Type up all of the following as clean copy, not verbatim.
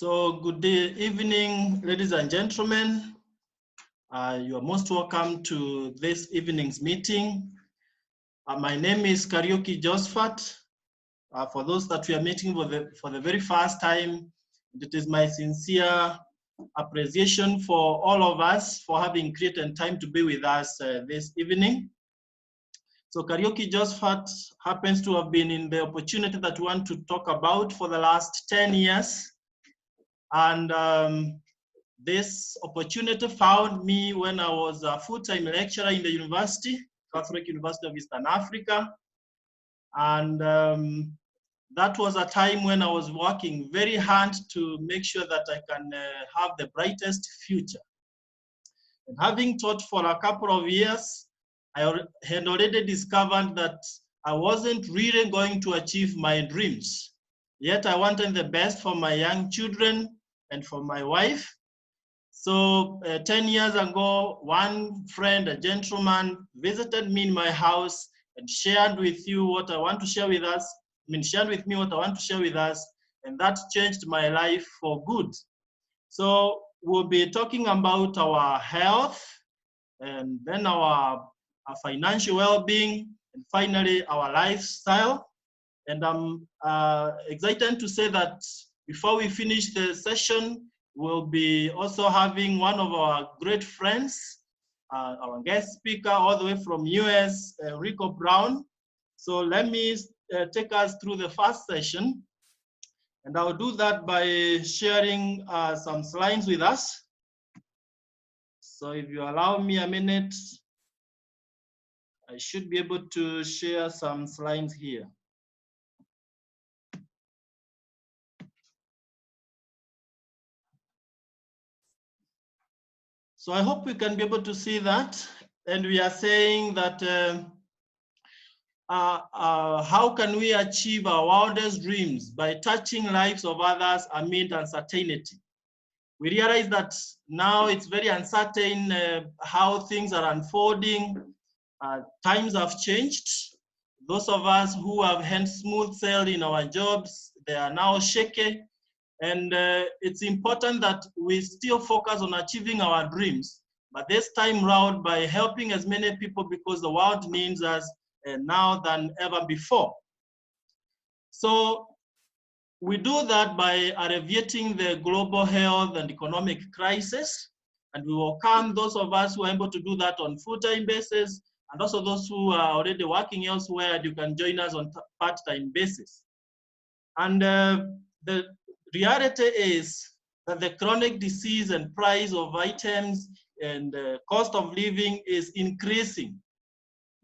So good evening, ladies and gentlemen. You are most welcome to this evening's meeting. My name is Josphat. For those that we are meeting for the very first time, it is my sincere appreciation for all of us for having created time to be with us this evening. So Josphat happens to have been in the opportunity that we want to talk about for the last 10 years. And this opportunity found me when I was a full-time lecturer in the university, Catholic University of Eastern Africa. And that was a time when I was working very hard to make sure that I can have the brightest future. And having taught for a couple of years, I had already discovered that I wasn't really going to achieve my dreams. Yet I wanted the best for my young children and for my wife. So 10 years ago, one friend, a gentleman, visited me in my house and shared with you what I want to share with us. Shared with me what I want to share with us, and that changed my life for good. So we'll be talking about our health, and then our financial well-being, and finally our lifestyle. And I'm excited to say that before we finish the session, we'll be also having one of our great friends, our guest speaker all the way from US, Ricco Brown. So let me take us through the first session. And I'll do that by sharing some slides with us. So if you allow me a minute, I should be able to share some slides here. So I hope we can be able to see that. And we are saying that how can we achieve our wildest dreams? By touching lives of others amid uncertainty. We realize that now it's very uncertain how things are unfolding. Times have changed. Those of us who have had smooth sailed in our jobs, they are now shaky. And it's important that we still focus on achieving our dreams, but this time round by helping as many people, because the world needs us now than ever before. So we do that by alleviating the global health and economic crisis, and we welcome those of us who are able to do that on full-time basis, and also those who are already working elsewhere, you can join us on part-time basis. And the reality is that the chronic disease and price of items and cost of living is increasing.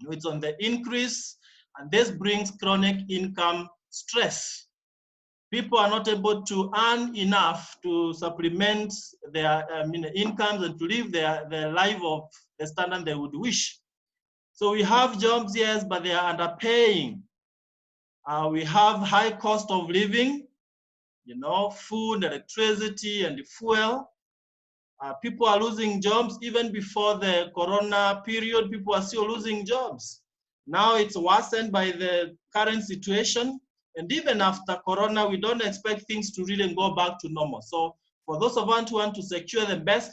It's on the increase, and this brings chronic income stress. People are not able to earn enough to supplement their incomes and to live their life of the standard they would wish. So we have jobs, yes, but they are underpaying. We have high cost of living, food, electricity, and fuel. People are losing jobs. Even before the corona period, people are still losing jobs. Now it's worsened by the current situation. And even after corona, we don't expect things to really go back to normal. So for those of us who want to secure the best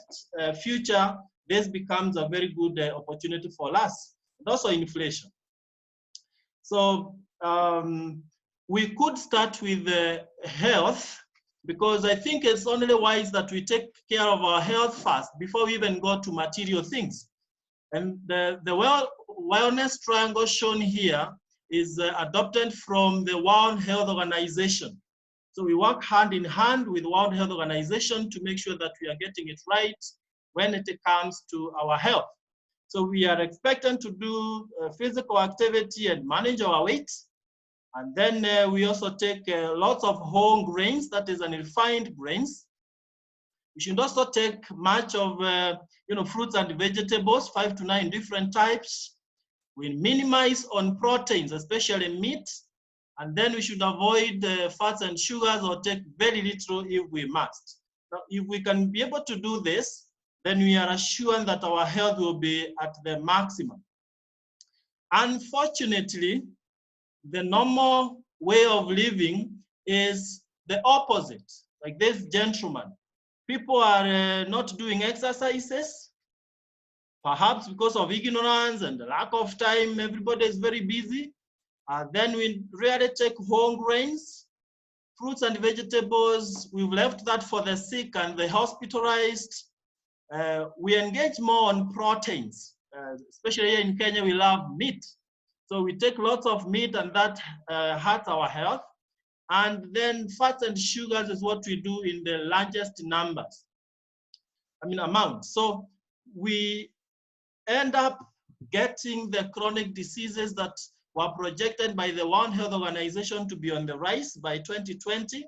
future, this becomes a very good opportunity for us. And also inflation. So we could start with health, because I think it's only wise that we take care of our health first before we even go to material things. And the wellness triangle shown here is adopted from the World Health Organization. So we work hand in hand with World Health Organization to make sure that we are getting it right when it comes to our health. So we are expected to do physical activity and manage our weight. And then we also take lots of whole grains, that is unrefined grains. We should also take much of fruits and vegetables, 5 to 9 different types. We minimize on proteins, especially meat. And then we should avoid fats and sugars, or take very little if we must. Now, if we can be able to do this, then we are assured that our health will be at the maximum. Unfortunately, the normal way of living is the opposite. like this gentleman. People are not doing exercises, perhaps because of ignorance and the lack of time. Everybody is very busy. Then we rarely take whole grains, fruits and vegetables. We've left that for the sick and the hospitalized. We engage more on proteins, especially here in Kenya, we love meat. So we take lots of meat and that hurts our health. And then fats and sugars is what we do in the largest numbers, amount. So we end up getting the chronic diseases that were projected by the World Health Organization to be on the rise by 2020.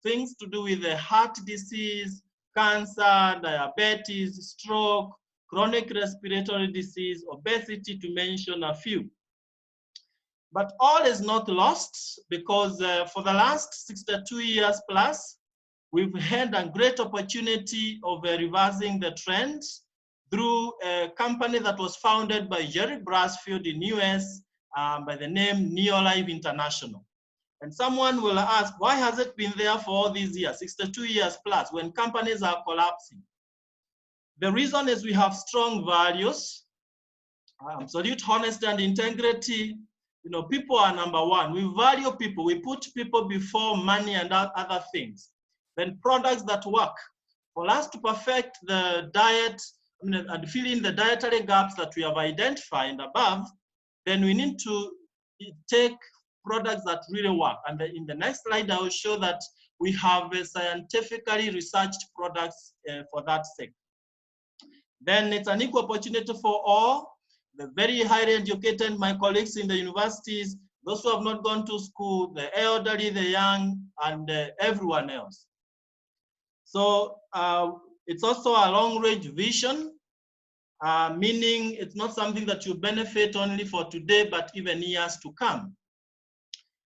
Things to do with the heart disease, cancer, diabetes, stroke, chronic respiratory disease, obesity, to mention a few. But all is not lost, because for the last 62 years plus, we've had a great opportunity of reversing the trend through a company that was founded by Jerry Brasfield in US by the name Neolife International. And someone will ask, why has it been there for all these years, 62 years plus, when companies are collapsing? The reason is we have strong values, absolute honesty and integrity. People are number one. We value people. We put people before money and other things. Then products that work. For us to perfect the diet and fill in the dietary gaps that we have identified above, then we need to take products that really work. And in the next slide, I will show that we have scientifically researched products for that sake. Then it's an equal opportunity for all, the very highly educated, my colleagues in the universities, those who have not gone to school, the elderly, the young, and everyone else. So it's also a long-range vision, meaning it's not something that you benefit only for today, but even years to come.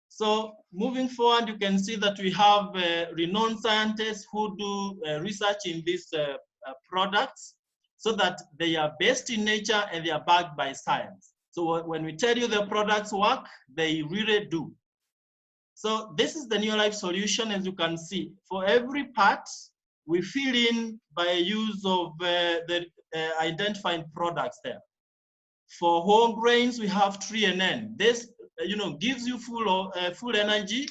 So moving forward, you can see that we have renowned scientists who do research in these products, so that they are based in nature and they are backed by science. So when we tell you the products work, they really do. So this is the Neolife solution, as you can see. For every part, we fill in by use of the identified products there. For whole grains, we have 3NN. This gives you full energy.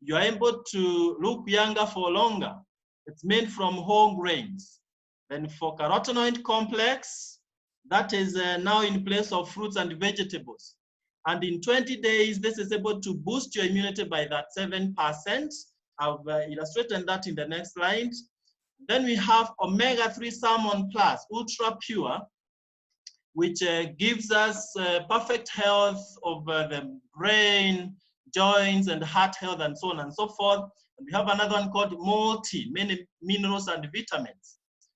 You are able to look younger for longer. It's made from whole grains. Then for carotenoid complex, that is now in place of fruits and vegetables. And in 20 days, this is able to boost your immunity by that 7%. I've illustrated that in the next slide. Then we have omega-3 salmon plus, ultra pure, which gives us perfect health of the brain, joints, and heart health, and so on and so forth. And we have another one called multi, many minerals and vitamins.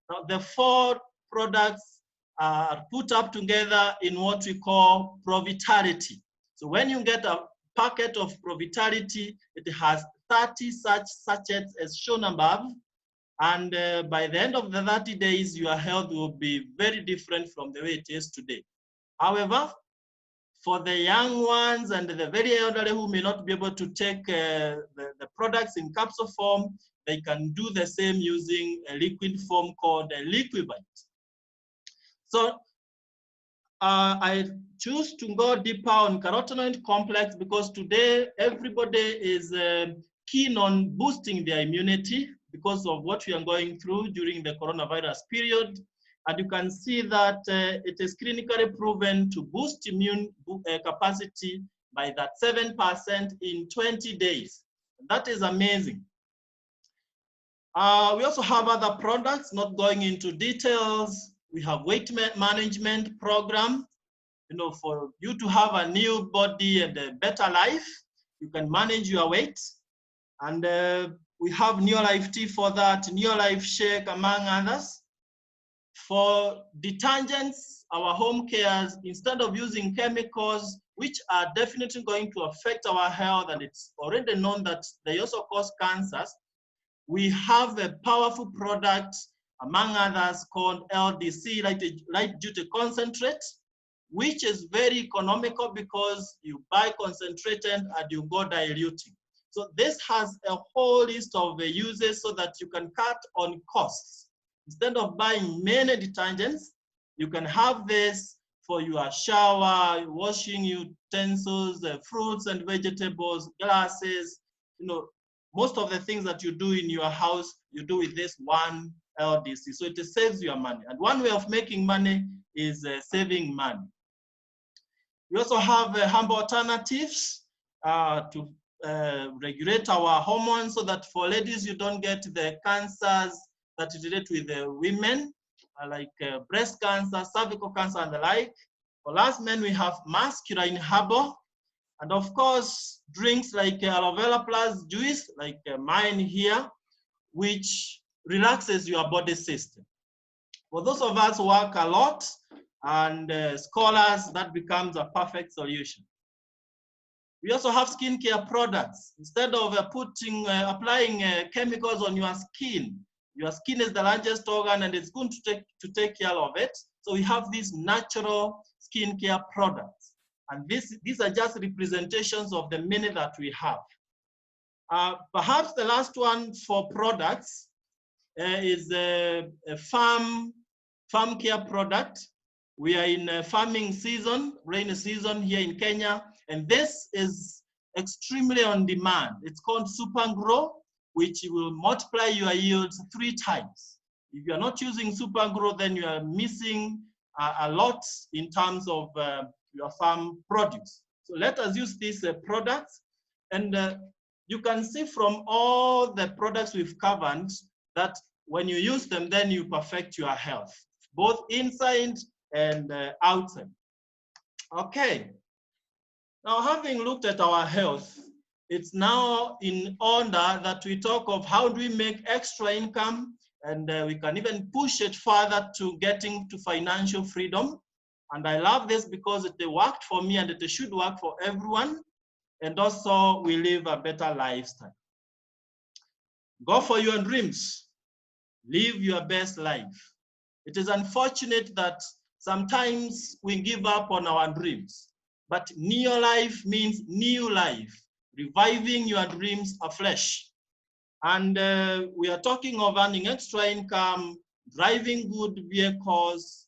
Now, the four products are put up together in what we call Provitality. So when you get a packet of Provitality, it has 30 such sachets as shown above. And by the end of the 30 days, your health will be very different from the way it is today. However, for the young ones and the very elderly who may not be able to take the products in capsule form, they can do the same using a liquid form called a Liquivite. So I choose to go deeper on carotenoid complex because today everybody is keen on boosting their immunity because of what we are going through during the coronavirus period. And you can see that it is clinically proven to boost immune capacity by that 7% in 20 days. That is amazing. We also have other products, not going into details. We have weight management program, for you to have a new body and a better life. You can manage your weight. And we have Neolife Tea for that, Neolife Shake, among others. For detergents, our home cares, instead of using chemicals, which are definitely going to affect our health, and it's already known that they also cause cancers, we have a powerful product, among others, called LDC, light duty concentrate, which is very economical because you buy concentrated and you go diluting. So this has a whole list of uses so that you can cut on costs. Instead of buying many detergents, you can have this for your shower, washing utensils, fruits and vegetables, glasses, most of the things that you do in your house, you do with this one LDC. So it saves your money. And one way of making money is saving money. We also have humble alternatives to regulate our hormones so that for ladies, you don't get the cancers that relate with women, like breast cancer, cervical cancer, and the like. For us men, we have masculine herbal. And of course, drinks like aloe vera plus juice, like mine here, which relaxes your body system. For those of us who work a lot and scholars, that becomes a perfect solution. We also have skincare products. Instead of applying chemicals on your skin is the largest organ and it's going to take care of it. So we have these natural skincare products. And these are just representations of the many that we have. Perhaps the last one for products is a farm care product. We are in farming season, rainy season here in Kenya, and this is extremely on demand. It's called Super Grow, which will multiply your yields 3 times. If you're not using Super Grow, then you are missing a lot in terms of your farm produce. So let us use these products, and you can see from all the products we've covered that when you use them, then you perfect your health, both inside and outside. Okay, now having looked at our health, it's now in order that we talk of how do we make extra income, and we can even push it further to getting to financial freedom. And I love this because it worked for me and it should work for everyone. And also we live a better lifestyle. Go for your dreams. Live your best life. It is unfortunate that sometimes we give up on our dreams, but neo life means new life, reviving your dreams afresh. And we are talking of earning extra income, driving good vehicles,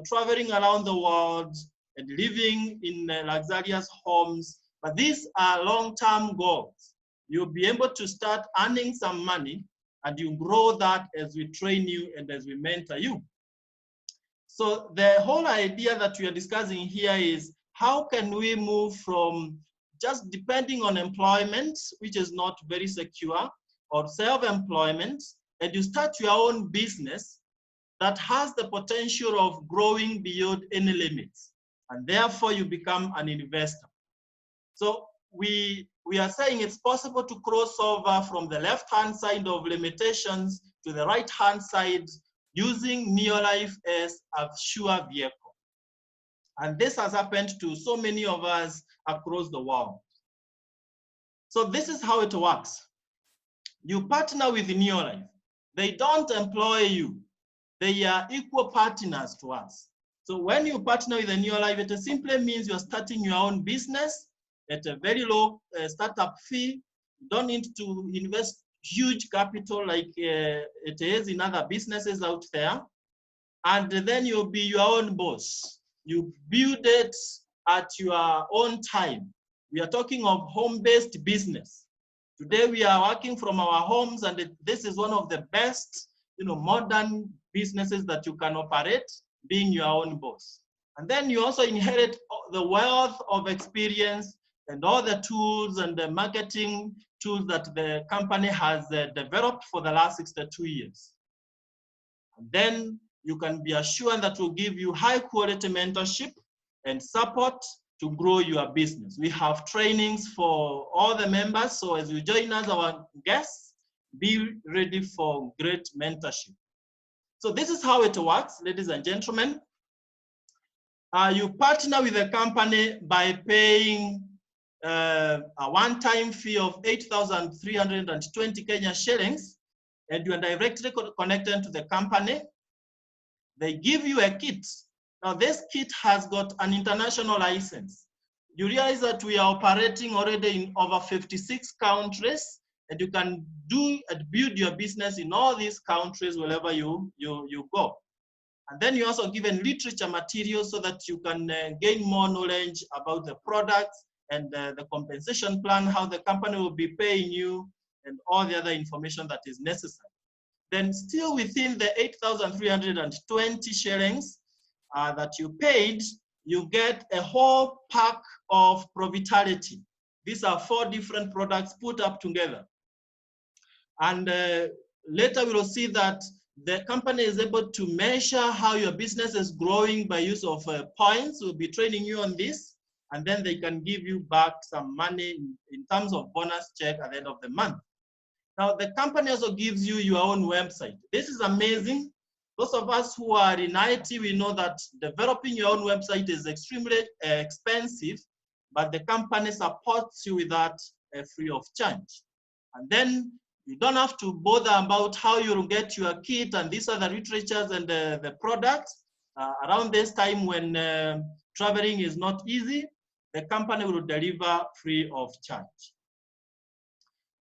traveling around the world and living in luxurious homes. But these are long-term goals. You'll be able to start earning some money and you grow that as we train you and as we mentor you. So the whole idea that we are discussing here is how can we move from just depending on employment, which is not very secure, or self-employment, and you start your own business that has the potential of growing beyond any limits, and therefore you become an investor. So we are saying it's possible to cross over from the left-hand side of limitations to the right-hand side using Neolife as a sure vehicle. And this has happened to so many of us across the world. So this is how it works. You partner with Neolife. They don't employ you. They are equal partners to us. So when you partner with a Neolife, it simply means you're starting your own business at a very low startup fee. You don't need to invest huge capital like it is in other businesses out there. And then you'll be your own boss. You build it at your own time. We are talking of home-based business. Today we are working from our homes, and this is one of the best, modern businesses that you can operate, being your own boss. And then you also inherit the wealth of experience and all the tools and the marketing tools that the company has developed for the last 62 years. And then you can be assured that we'll give you high quality mentorship and support to grow your business. We have trainings for all the members. So as you join us, our guests, be ready for great mentorship. So this is how it works, ladies and gentlemen. You partner with the company by paying a one-time fee of 8,320 Kenya shillings, and you are directly connected to the company. They give you a kit. Now this kit has got an international license. you realize that we are operating already in over 56 countries, and you can do and build your business in all these countries wherever you go. And then you also given literature materials so that you can gain more knowledge about the products and the compensation plan, how the company will be paying you, and all the other information that is necessary. Then still within the 8,320 shillings that you paid, you get a whole pack of Provitality. These are 4 different products put up together. And later we will see that the company is able to measure how your business is growing by use of points. We'll be training you on this, and then they can give you back some money in terms of bonus check at the end of the month. Now, the company also gives you your own website. This is amazing. Those of us who are in IT, we know that developing your own website is extremely expensive, but the company supports you with that free of charge. And then you don't have to bother about how you'll get your kit and these are the literatures and the products. Around this time when traveling is not easy, the company will deliver free of charge.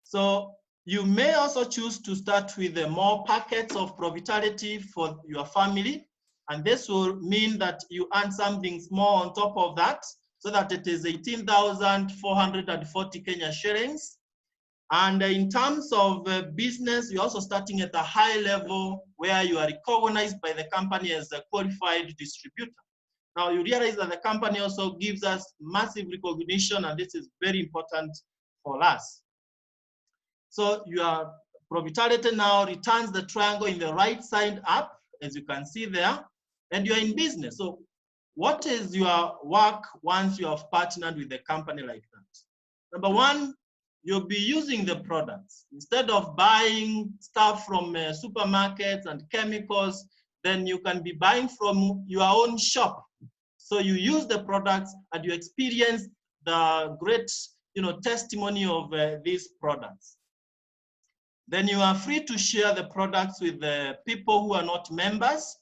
So you may also choose to start with more packets of Provitality for your family. And this will mean that you earn something small on top of that, so that it is 18,440 Kenya shillings. And in terms of business, you're also starting at a high level where you are recognized by the company as a qualified distributor. Now you realize that the company also gives us massive recognition, and this is very important for us. So your Provitality now returns the triangle in the right side up, as you can see there, and you're in business. So what is your work once you have partnered with a company like that? Number one, you'll be using the products. Instead of buying stuff from supermarkets and chemicals, then you can be buying from your own shop. So you use the products and you experience the great testimony of these products. Then you are free to share the products with the people who are not members,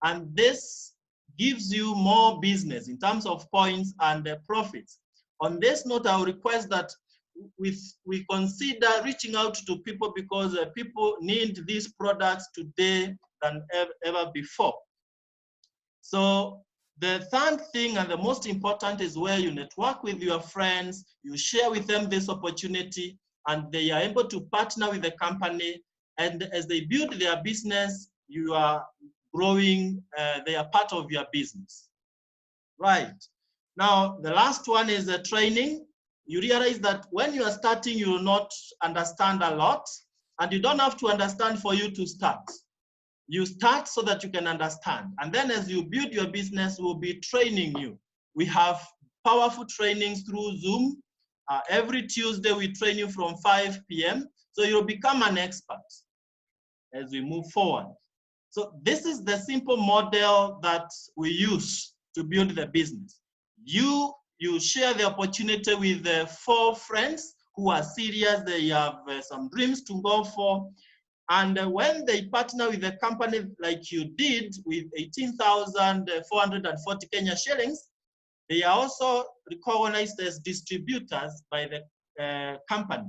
and this gives you more business in terms of points and profits. On this note, I will request that we consider reaching out to people, because people need these products today than ever before. So the third thing and the most important is where you network with your friends, you share with them this opportunity, and they are able to partner with the company. And as they build their business, you are growing, they are part of your business. Right. Now, the last one is the training. You realize that when you are starting, you will not understand a lot, and you don't have to understand for you to start. You start so that you can understand. And then as you build your business, we'll be training you. We have powerful trainings through Zoom. Every Tuesday, we train you from 5 p.m. So you'll become an expert as we move forward. So this is the simple model that we use to build the business. You share the opportunity with 4 friends who are serious. They have some dreams to go for. And when they partner with a company like you did with 18,440 Kenya shillings, they are also recognized as distributors by the company.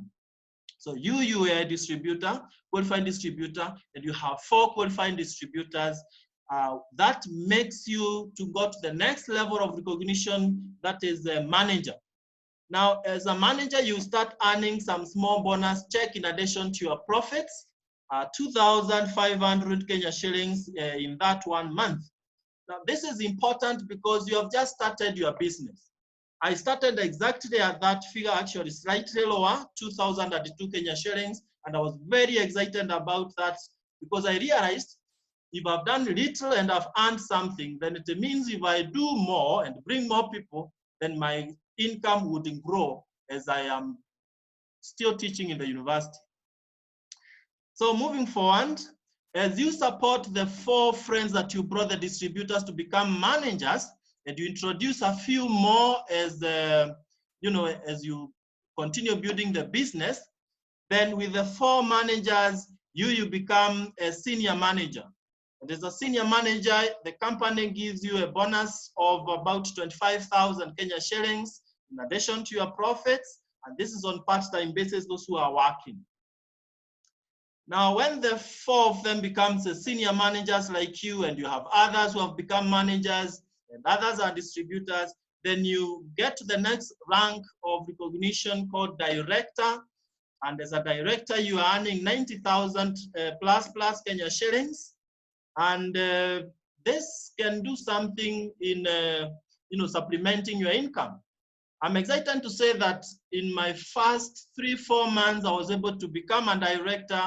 So you are a distributor, qualified distributor, and you have 4 qualified distributors. That makes you to go to the next level of recognition, that is a manager. Now, as a manager, you start earning some small bonus check in addition to your profits, 2,500 Kenya shillings in that 1 month. Now, this is important because you have just started your business. I started exactly at that figure, actually slightly lower, 2,002 Kenya shillings, and I was very excited about that because I realized if I've done little and I've earned something, then it means if I do more and bring more people, then my income wouldn't grow as I am still teaching in the university. So moving forward, as you support the 4 friends that you brought the distributors to become managers, and you introduce a few more as as you continue building the business, then with the 4 managers, you become a senior manager. And as a senior manager, the company gives you a bonus of about 25,000 Kenya shillings in addition to your profits, and this is on part-time basis, those who are working. Now, when the 4 of them becomes senior managers like you, and you have others who have become managers, and others are distributors, then you get to the next rank of recognition called director. And as a director, you are earning 90,000 plus Kenya shillings. And this can do something in supplementing your income. I'm excited to say that in my first 3-4 months, I was able to become a director,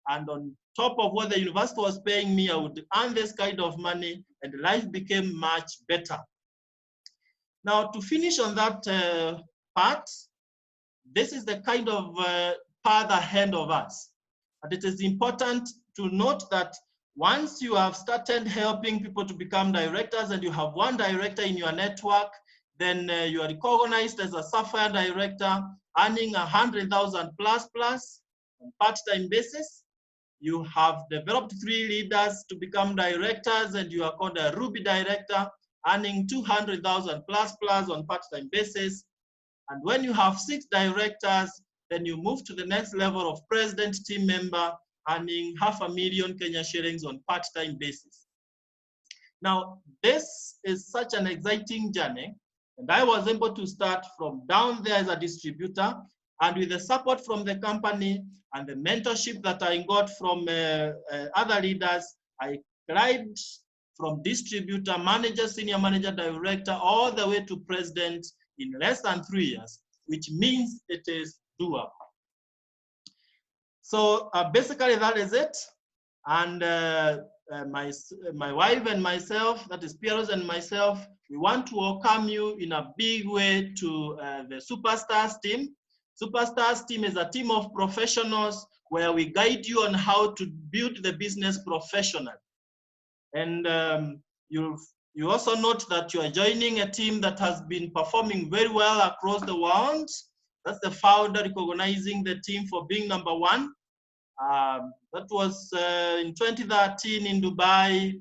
and on top of what the university was paying me, I would earn this kind of money, and life became much better. Now, to finish on that part, this is the kind of path ahead of us. And it is important to note that once you have started helping people to become directors, and you have one director in your network, then you are recognized as a Sapphire director, earning 100,000 plus on part-time basis. You have developed 3 leaders to become directors, and you are called a Ruby director, earning 200,000 plus on part-time basis. And when you have 6 directors, then you move to the next level of president team member, earning 500,000 Kenya shillings on part-time basis. Now, this is such an exciting journey, and I was able to start from down there as a distributor, and with the support from the company and the mentorship that I got from other leaders, I climbed from distributor, manager, senior manager, director, all the way to president in less than 3 years, which means it is doable. So basically that is it. And my wife and myself, that is Pieros and myself, we want to welcome you in a big way to the Superstars team. Superstars team is a team of professionals where we guide you on how to build the business professionally. And you also note that you are joining a team that has been performing very well across the world. That's the founder recognizing the team for being #1. That was in 2013 in Dubai,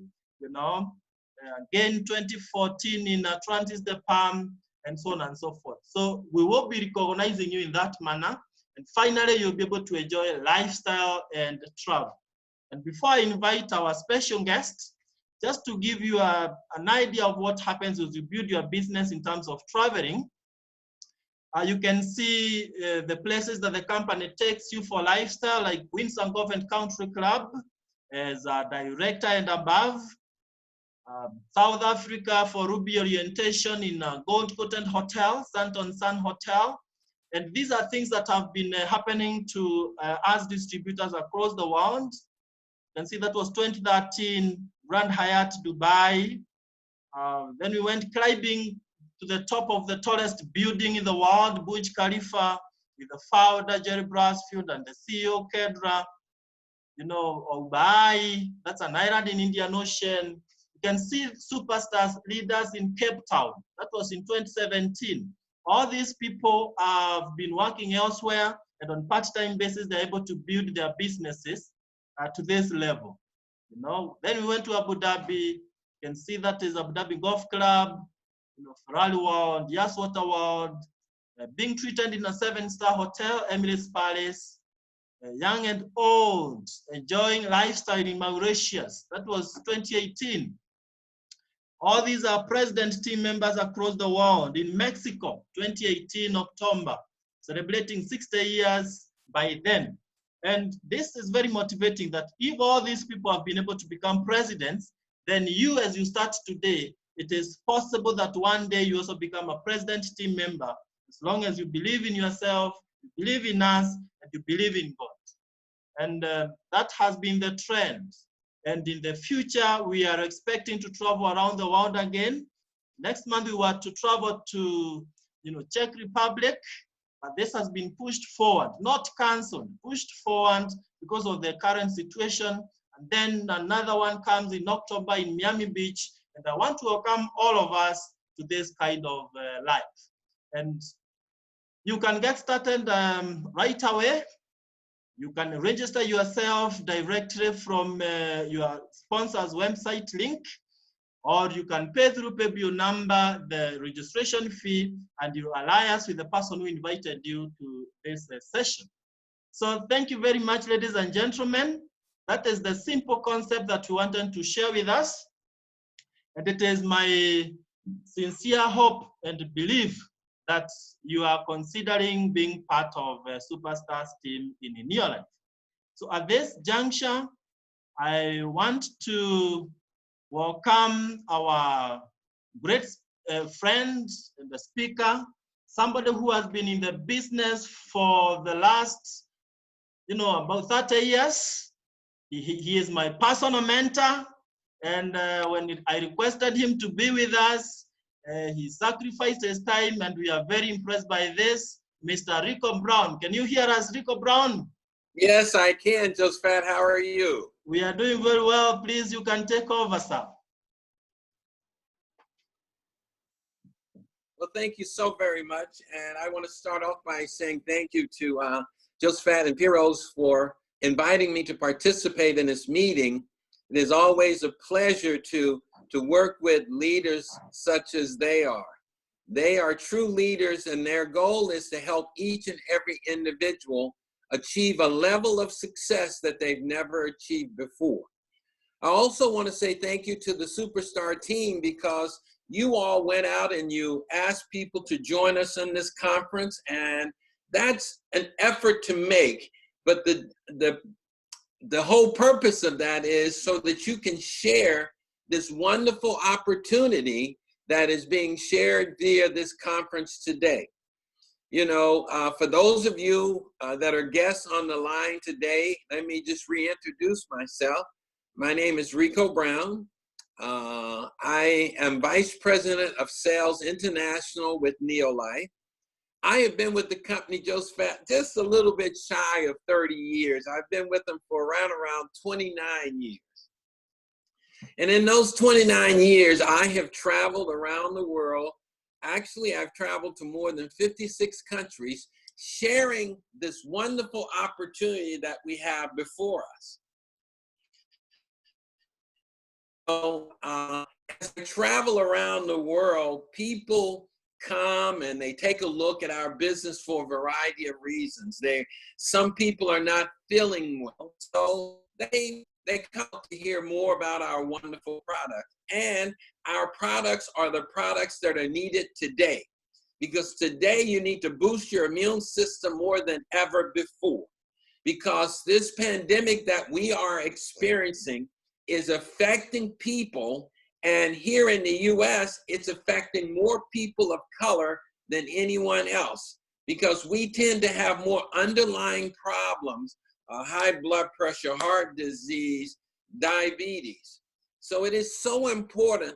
again 2014 in Atlantis, the Palm, and so on and so forth. So we will be recognizing you in that manner. And finally, you'll be able to enjoy lifestyle and travel. And before I invite our special guest, just to give you an idea of what happens as you build your business in terms of traveling, you can see the places that the company takes you for lifestyle, like Windsor Covent Country Club as a director and above. South Africa for Ruby orientation in Gold Cotton Hotel, Santon Sun Hotel. And these are things that have been happening to us distributors across the world. You can see that was 2013, Grand Hyatt, Dubai. Then we went climbing to the top of the tallest building in the world, Burj Khalifa, with the founder, Jerry Brasfield, and the CEO, Kedra. Obai, that's an island in Indian Ocean. You can see Superstars leaders in Cape Town. That was in 2017. All these people have been working elsewhere, and on part-time basis, they're able to build their businesses to this level. Then we went to Abu Dhabi. You can see that is Abu Dhabi Golf Club, Ferrari World, Yas Water World, being treated in a 7-star hotel, Emirates Palace, young and old, enjoying lifestyle in Mauritius. That was 2018. All these are president team members across the world. In Mexico, 2018, October, celebrating 60 years by then. And this is very motivating that if all these people have been able to become presidents, then you, as you start today, it is possible that one day you also become a president team member, as long as you believe in yourself, you believe in us, and you believe in God. And that has been the trend. And in the future, we are expecting to travel around the world again. Next month, we were to travel to Czech Republic, but this has been pushed forward, not canceled, pushed forward because of the current situation. And then another one comes in October in Miami Beach. And I want to welcome all of us to this kind of life. And you can get started right away. You can register yourself directly from your sponsor's website link. or you can pay through PayBill number, the registration fee, and you alliance with the person who invited you to this session. So thank you very much, ladies and gentlemen. That is the simple concept that we wanted to share with us. And it is my sincere hope and belief that you are considering being part of a Superstars team in your life. So at this juncture, I want to welcome our great friend, the speaker, somebody who has been in the business for the last, about 30 years. He is my personal mentor. And when I requested him to be with us, he sacrificed his time, and we are very impressed by this. Mr. Ricco Brown. Can you hear us, Ricco Brown? Yes, I can, Josphat. How are you? We are doing very well. Please, you can take over, sir. Well, thank you so very much. And I want to start off by saying thank you to Josphat and Piros for inviting me to participate in this meeting. It is always a pleasure to work with leaders such as they are. They are true leaders, and their goal is to help each and every individual achieve a level of success that they've never achieved before. I also want to say thank you to the Superstar team, because you all went out and you asked people to join us in this conference, and that's an effort to make. But the whole purpose of that is so that you can share this wonderful opportunity that is being shared via this conference today. For those of you that are guests on the line today, let me just reintroduce myself. My name is Ricco Brown. I am Vice President of Sales International with Neolife. I have been with the company, Josphat, just a little bit shy of 30 years. I've been with them for around 29 years. And in those 29 years, I have traveled around the world. Actually, I've traveled to more than 56 countries, sharing this wonderful opportunity that we have before us. So, as I travel around the world, people come and they take a look at our business for a variety of reasons. Some people are not feeling well, so they come to hear more about our wonderful products. And our products are the products that are needed today, because today you need to boost your immune system more than ever before, because this pandemic that we are experiencing is affecting people. And here in the US, it's affecting more people of color than anyone else, because we tend to have more underlying problems, high blood pressure, heart disease, diabetes. So it is so important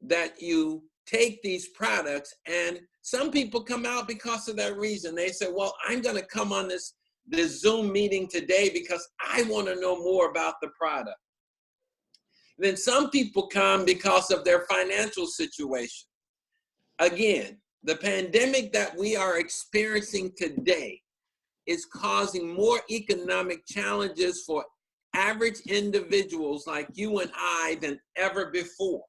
that you take these products, and some people come out because of that reason. They say, well, I'm gonna come on this Zoom meeting today because I wanna know more about the product. Then some people come because of their financial situation. Again, the pandemic that we are experiencing today is causing more economic challenges for average individuals like you and I than ever before.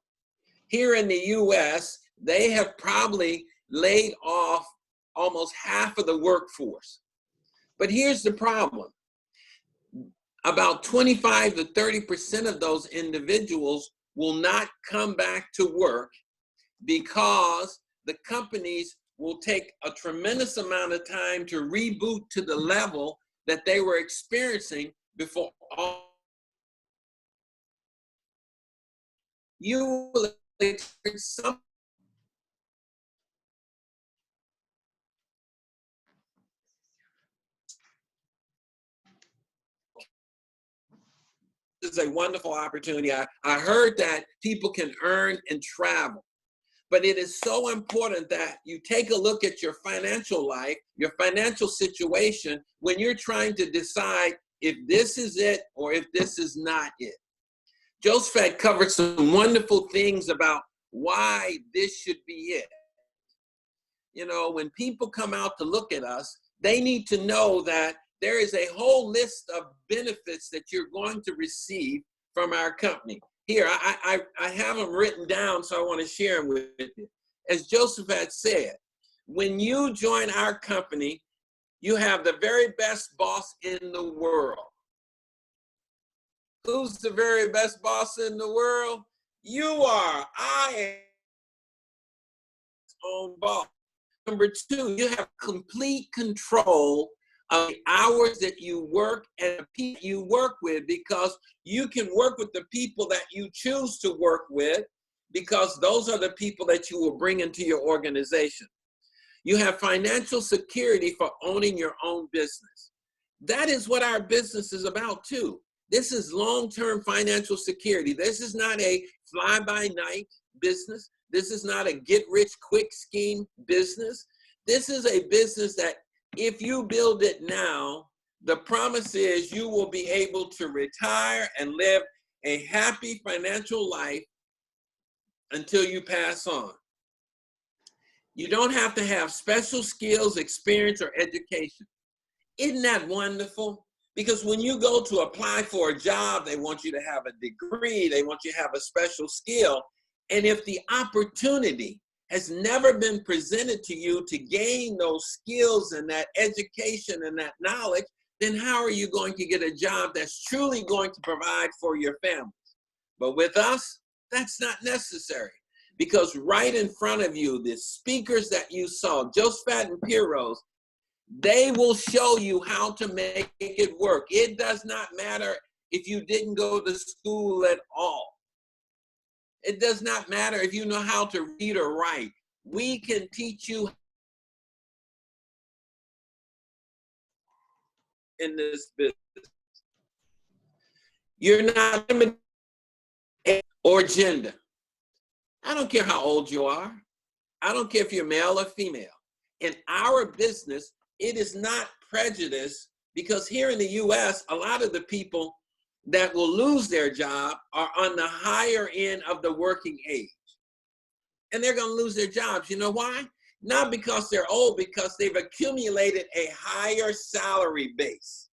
Here in the US, they have probably laid off almost half of the workforce. But here's the problem. About 25 to 30% of those individuals will not come back to work because the companies will take a tremendous amount of time to reboot to the level that they were experiencing before. You will experience some This is a wonderful opportunity. I heard that people can earn and travel, but it is so important that you take a look at your financial life, your financial situation, when you're trying to decide if this is it or if this is not it. Josphat covered some wonderful things about why this should be it. When people come out to look at us, they need to know that there is a whole list of benefits that you're going to receive from our company. Here, I have them written down, so I want to share them with you. As Josphat said, when you join our company, you have the very best boss in the world. Who's the very best boss in the world? You are. I am own boss. Number two, you have complete control of the hours that you work and the people you work with, because you can work with the people that you choose to work with, because those are the people that you will bring into your organization. You have financial security for owning your own business. That is what our business is about too. This is long-term financial security. This is not a fly-by-night business. This is not a get-rich-quick scheme business. This is a business that if you build it now, the promise is you will be able to retire and live a happy financial life until you pass on. You don't have to have special skills, experience, or education. Isn't that wonderful? Because when you go to apply for a job, they want you to have a degree, they want you to have a special skill. And if the opportunity has never been presented to you to gain those skills and that education and that knowledge, then how are you going to get a job that's truly going to provide for your family? But with us, that's not necessary. Because right in front of you, the speakers that you saw, Josphat and Piros, they will show you how to make it work. It does not matter if you didn't go to school at all. It does not matter if you know how to read or write. We can teach you in this business. You're not limited or gender. I don't care how old you are. I don't care if you're male or female. In our business, it is not prejudice, because here in the US, a lot of the people that will lose their job are on the higher end of the working age. And they're going to lose their jobs. You know why? Not because they're old, because they've accumulated a higher salary base.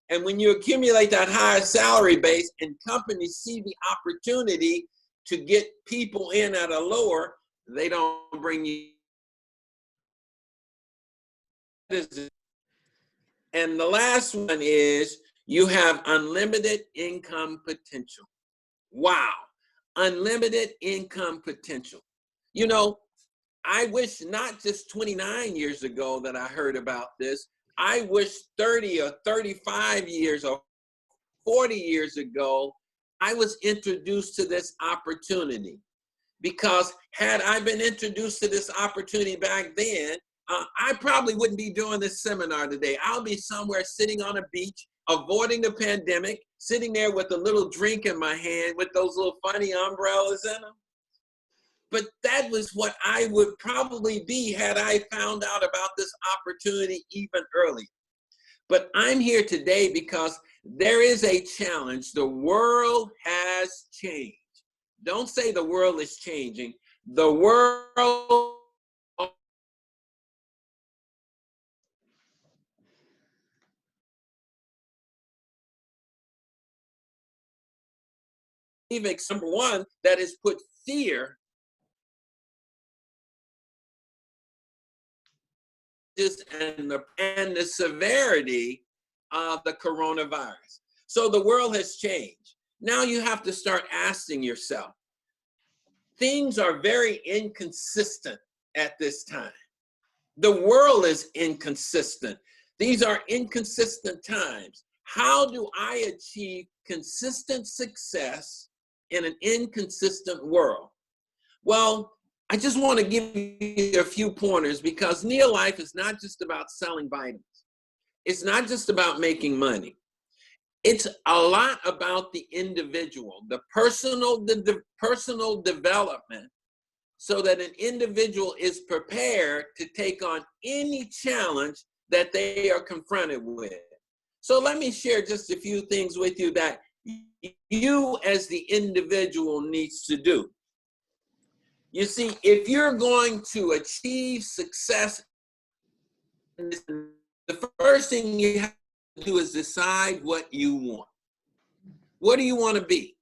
And when you accumulate that higher salary base and companies see the opportunity to get people in at a lower, they don't bring you. And the last one is you have unlimited income potential. Wow, unlimited income potential. You know, I wish not just 29 years ago that I heard about this. I wish 30 or 35 years or 40 years ago, I was introduced to this opportunity. Because had I been introduced to this opportunity back then, I probably wouldn't be doing this seminar today. I'll be somewhere sitting on a beach, avoiding the pandemic, sitting there with a little drink in my hand with those little funny umbrellas in them. But that was what I would probably be had I found out about this opportunity even earlier. But I'm here today because there is a challenge. The world has changed. Don't say the world is changing. The world number one, that has put fear and the severity of the coronavirus. So the world has changed. Now you have to start asking yourself, things are very inconsistent at this time. The world is inconsistent. These are inconsistent times. How do I achieve consistent success in an inconsistent world? Well, I just want to give you a few pointers, because neo-life is not just about selling vitamins. It's not just about making money. It's a lot about the individual, the personal development, so that an individual is prepared to take on any challenge that they are confronted with. So let me share just a few things with you that you as the individual needs to do. You see, if you're going to achieve success, the first thing you have to do is decide what you want. What do you want to be?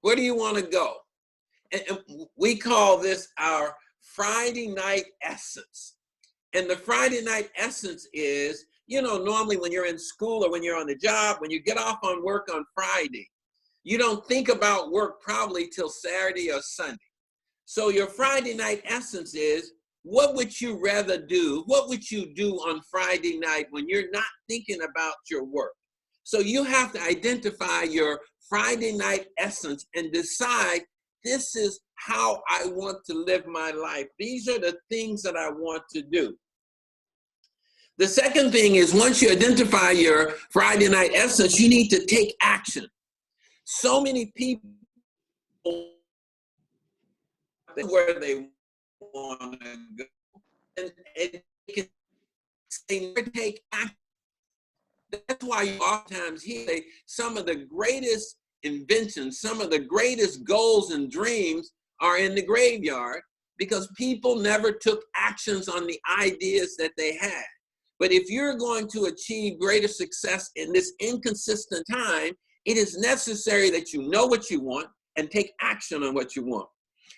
Where do you want to go? And we call this our Friday night essence. And the Friday night essence is, you know, normally when you're in school or when you're on the job, when you get off on work on Friday, you don't think about work probably till Saturday or Sunday. So your Friday night essence is, what would you rather do? What would you do on Friday night when you're not thinking about your work? So you have to identify your Friday night essence and decide, this is how I want to live my life. These are the things that I want to do. The second thing is, once you identify your Friday night essence, you need to take action. So many people where they want to go, and they can take action. That's why you oftentimes hear some of the greatest inventions, some of the greatest goals and dreams are in the graveyard, because people never took actions on the ideas that they had. But if you're going to achieve greater success in this inconsistent time, it is necessary that you know what you want and take action on what you want.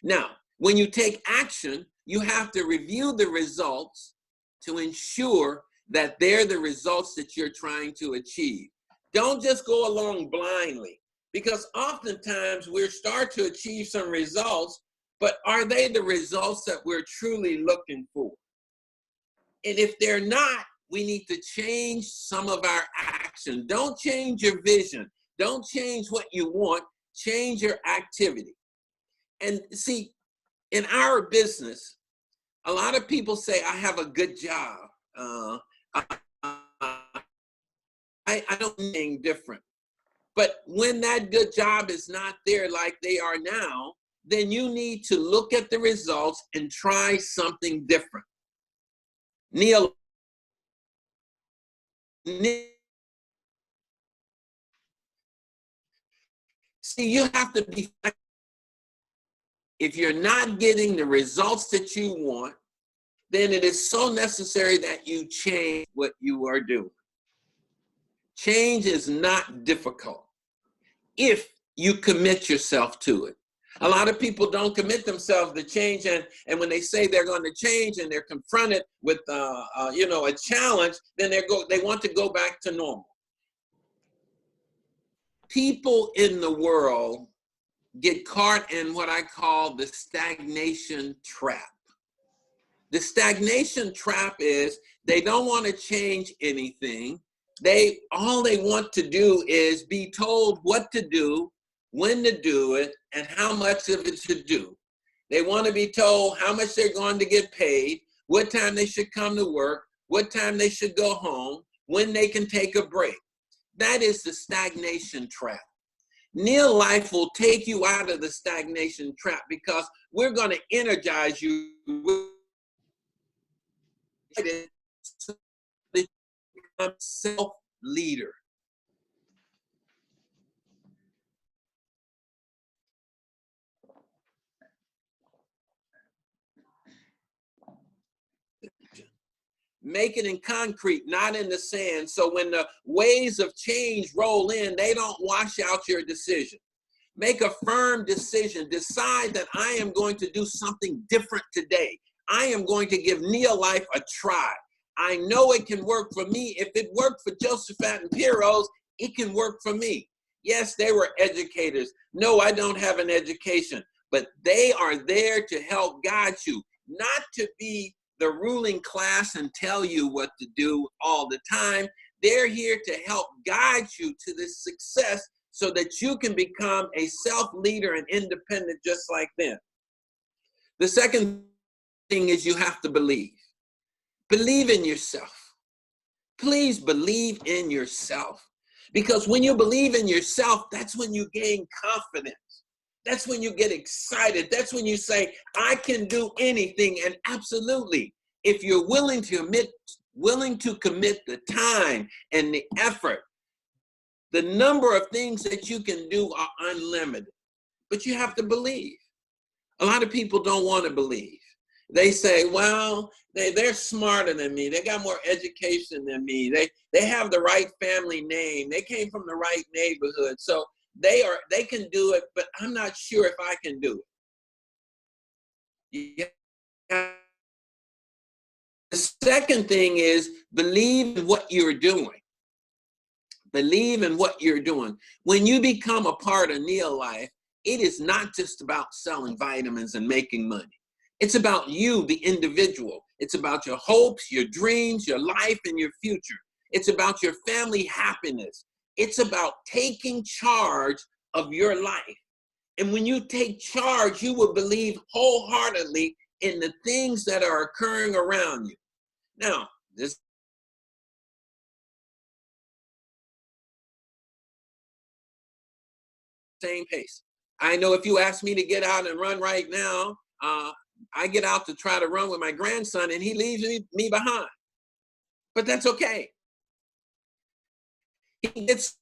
Now, when you take action, you have to review the results to ensure that they're the results that you're trying to achieve. Don't just go along blindly, because oftentimes we start to achieve some results, but are they the results that we're truly looking for? And if they're not, we need to change some of our action. Don't change your vision. Don't change what you want. Change your activity. And see, in our business, a lot of people say, I have a good job. I don't think anything different. But when that good job is not there like they are now, then you need to look at the results and try something different. Neil, see, you have to be, if you're not getting the results that you want, then it is so necessary that you change what you are doing. Change is not difficult if you commit yourself to it. A lot of people don't commit themselves to change, and when they say they're going to change and they're confronted with a challenge, then they want to go back to normal. People in the world get caught in what I call the stagnation trap. The stagnation trap is they don't want to change anything. All they want to do is be told what to do, when to do it, and how much of it to do. They want to be told how much they're going to get paid, what time they should come to work, what time they should go home, when they can take a break. That is the stagnation trap. Neil Life will take you out of the stagnation trap, because we're going to energize you so that you become self-leader. Make it in concrete, not in the sand. So when the waves of change roll in, they don't wash out your decision. Make a firm decision. Decide that I am going to do something different today. I am going to give Neil Life a try. I know it can work for me. If it worked for Josphat and Piros, it can work for me. Yes, they were educators. No, I don't have an education, but they are there to help guide you, not to be the ruling class and tell you what to do all the time. They're here to help guide you to this success so that you can become a self-leader and independent just like them. The second thing is you have to believe. Believe in yourself. Please believe in yourself. Because when you believe in yourself, that's when you gain confidence. That's when you get excited. That's when you say, I can do anything. And absolutely, if you're willing to commit the time and the effort, the number of things that you can do are unlimited. But you have to believe. A lot of people don't want to believe. They say, well, they're smarter than me. They got more education than me. They have the right family name. They came from the right neighborhood. So They can do it, but I'm not sure if I can do it. The second thing is believe in what you're doing. Believe in what you're doing. When you become a part of Neolife, it is not just about selling vitamins and making money. It's about you, the individual. It's about your hopes, your dreams, your life, and your future. It's about your family happiness. It's about taking charge of your life. And when you take charge, you will believe wholeheartedly in the things that are occurring around you. Now, this same pace. I know if you ask me to get out and run right now, I get out to try to run with my grandson and he leaves me behind. But that's okay. He gets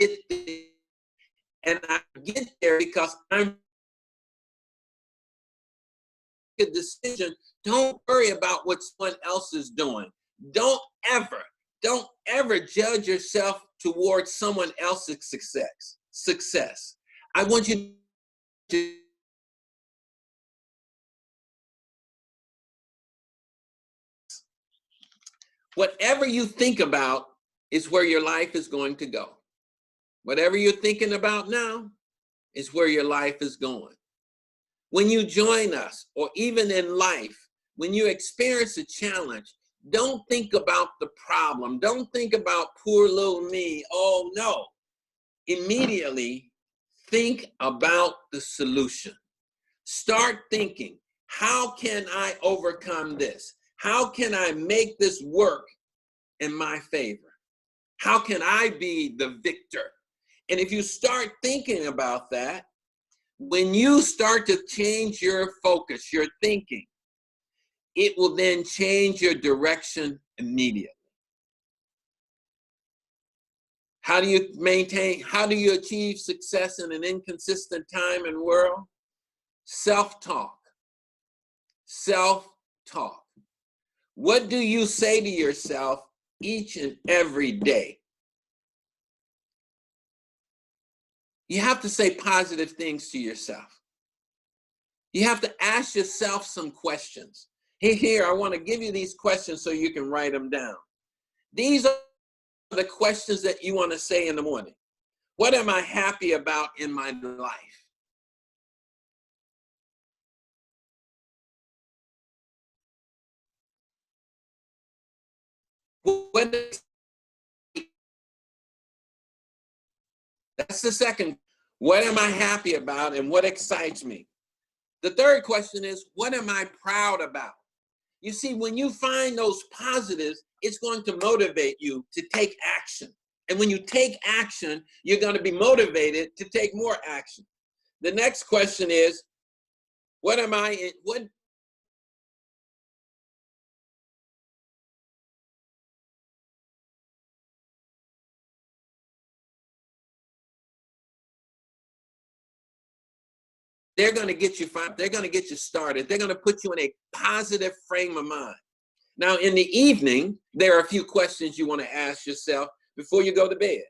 it, and I get there because I'm a decision. Don't worry about what someone else is doing. Don't ever judge yourself towards someone else's success. I want you to whatever you think about is where your life is going to go. Whatever you're thinking about now is where your life is going. When you join us, or even in life, when you experience a challenge, don't think about the problem. Don't think about poor little me. Oh, no. Immediately think about the solution. Start thinking, how can I overcome this? How can I make this work in my favor? How can I be the victor? And if you start thinking about that, when you start to change your focus, your thinking, it will then change your direction immediately. How do you achieve success in an inconsistent time and world? Self-talk. Self-talk. What do you say to yourself each and every day? You have to say positive things to yourself. You have to ask yourself some questions. Here, I want to give you these questions so you can write them down. These are the questions that you want to say in the morning. What am I happy about in my life? That's the second. What am I happy about and what excites me? The third question is, what am I proud about? You see, when you find those positives, it's going to motivate you to take action. And when you take action, you're going to be motivated to take more action. The next question is, what they're going to get you they're going to get you started. They're going to put you in a positive frame of mind. Now, in the evening, there are a few questions you want to ask yourself before you go to bed.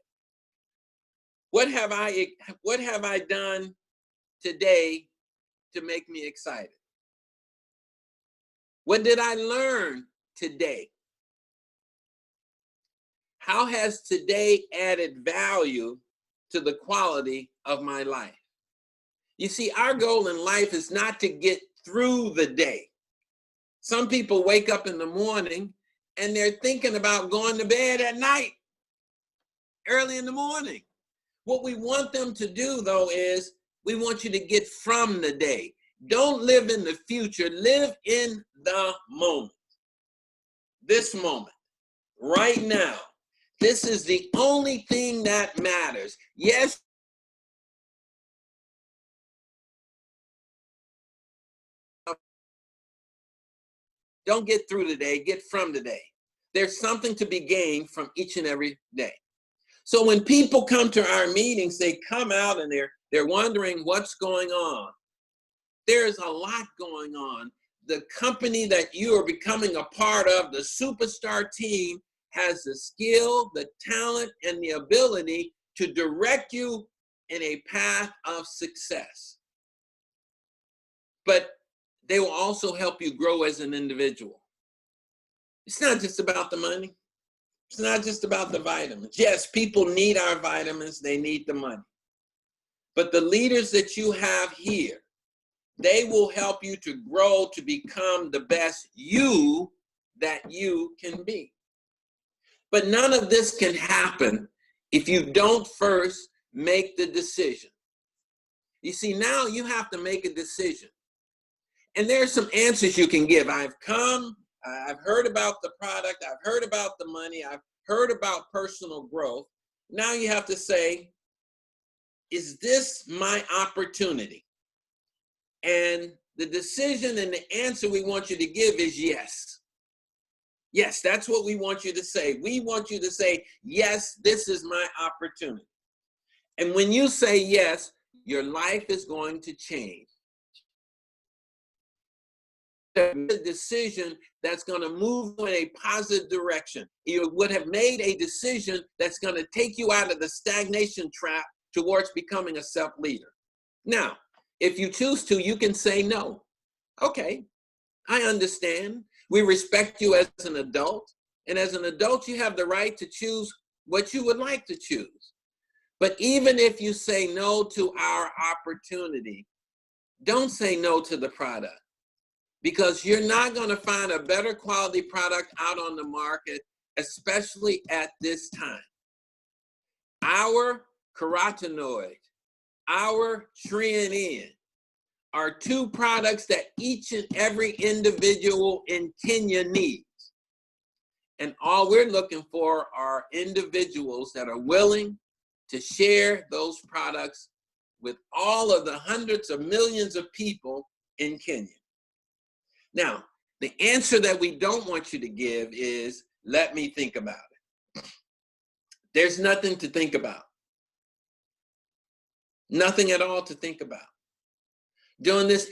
What have I done today to make me excited? What did I learn today? How has today added value to the quality of my life? You see, our goal in life is not to get through the day. Some people wake up in the morning and they're thinking about going to bed at night, early in the morning. What we want them to do, though, is we want you to get from the day. Don't live in the future. Live in the moment. This moment, right now. This is the only thing that matters. Yes, don't get through today, get from today. There's something to be gained from each and every day. So when people come to our meetings, they come out and they're wondering what's going on. There's a lot going on. The company that you are becoming a part of, the superstar team, has the skill, the talent, and the ability to direct you in a path of success. But they will also help you grow as an individual. It's not just about the money. It's not just about the vitamins. Yes, people need our vitamins. They need the money. But the leaders that you have here, they will help you to grow to become the best you that you can be. But none of this can happen if you don't first make the decision. You see, now you have to make a decision. And there are some answers you can give. I've heard about the product, I've heard about the money, I've heard about personal growth. Now you have to say, is this my opportunity? And the decision and the answer we want you to give is yes. Yes, that's what we want you to say. We want you to say, yes, this is my opportunity. And when you say yes, your life is going to change. A decision that's going to move in a positive direction. You would have made a decision that's going to take you out of the stagnation trap towards becoming a self-leader. Now, if you choose to, you can say no. Okay, I understand. We respect you as an adult. And as an adult, you have the right to choose what you would like to choose. But even if you say no to our opportunity, don't say no to the product, because you're not going to find a better quality product out on the market, especially at this time. Our carotenoid, our Trianin are two products that each and every individual in Kenya needs. And all we're looking for are individuals that are willing to share those products with all of the hundreds of millions of people in Kenya. Now, the answer that we don't want you to give is, let me think about it. There's nothing to think about. Nothing at all to think about. During this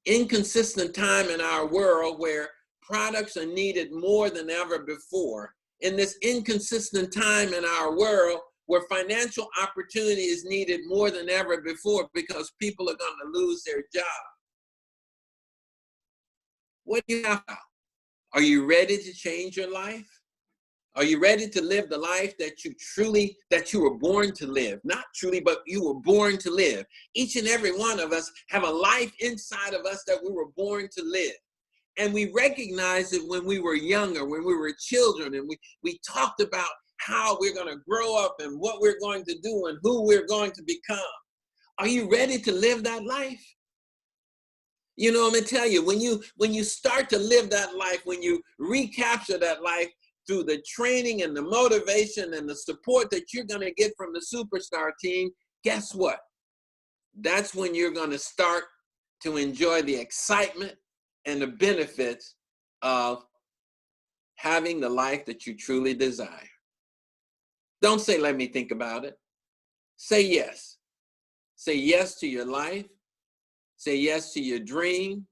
inconsistent time in our world where products are needed more than ever before, in this inconsistent time in our world where financial opportunity is needed more than ever before because people are going to lose their job, what do you have? Are you ready to change your life? Are you ready to live the life that you were born to live? Not truly, but you were born to live. Each and every one of us have a life inside of us that we were born to live. And we recognized it when we were younger, when we were children, and we talked about how we're going to grow up and what we're going to do and who we're going to become. Are you ready to live that life? You know, I'm going to tell you, when you start to live that life, when you recapture that life, through the training and the motivation and the support that you're going to get from the superstar team, guess what? That's when you're going to start to enjoy the excitement and the benefits of having the life that you truly desire. Don't say, let me think about it. Say yes. Say yes to your life. Say yes to your dream.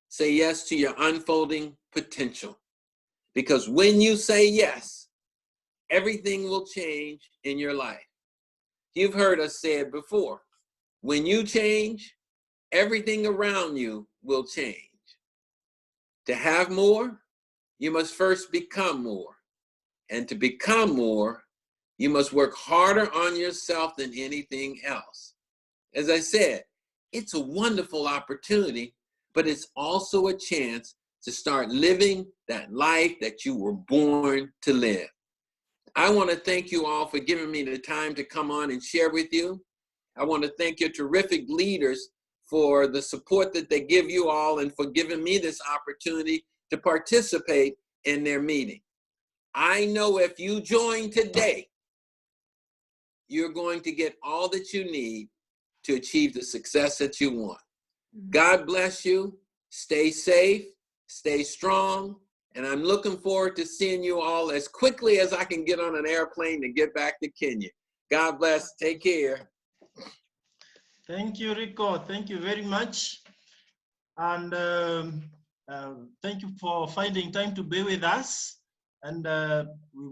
Say yes to your unfolding potential. Because when you say yes, everything will change in your life. You've heard us say it before. When you change, everything around you will change. To have more, you must first become more. And to become more, you must work harder on yourself than anything else. As I said, it's a wonderful opportunity, but it's also a chance to start living that life that you were born to live. I want to thank you all for giving me the time to come on and share with you. I want to thank your terrific leaders for the support that they give you all and for giving me this opportunity to participate in their meeting. I know if you join today, you're going to get all that you need to achieve the success that you want. God bless you. Stay safe. Stay strong, and I'm looking forward to seeing you all as quickly as I can get on an airplane to get back to Kenya. God bless. Take care. Thank you, Ricco. Thank you very much. And thank you for finding time to be with us. And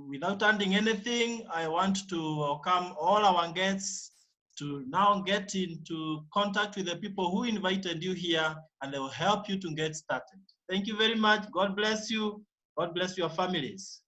without adding anything, I want to welcome all our guests to now get into contact with the people who invited you here, and they will help you to get started. Thank you very much. God bless you. God bless your families.